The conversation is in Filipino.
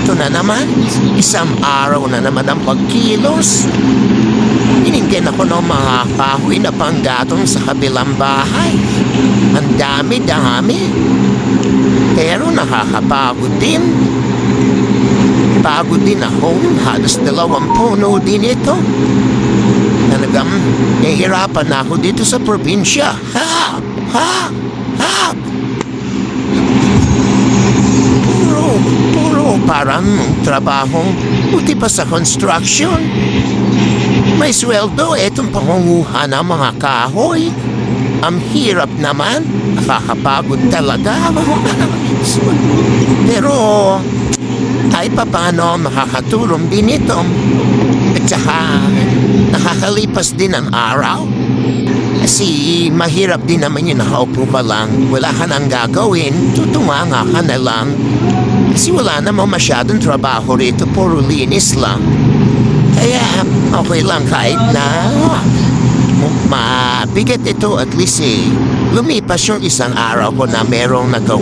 Ito na naman, isang araw na naman ang pagkilos. Ininggan ako ng mga kahoy na panggatong sa kabilang bahay. Ang dami-dami. Pero nakakapagod din. Pagod din ako, halos 2 puno din ito. Talagang nahihirapan na ako dito sa probinsya. Ha! Ha! Ha! Puro parang trabahong buti pa sa construction. May sweldo, etong pangunguha ng mga kahoy. Ang hirap naman, nakakapagod talaga. Pero kahit pa paano makakatulong din ito. At saka nakakalipas din ang araw. Kasi mahirap din naman yung nakaupo pa lang. Wala ka nang gagawin, tutunganga ka na lang. Kasi wala namang masyadong trabaho rito, puro linis lang. Kaya okay lang kahit na mabigat ito, at least lumipas yung isang araw ko na merong nagawa.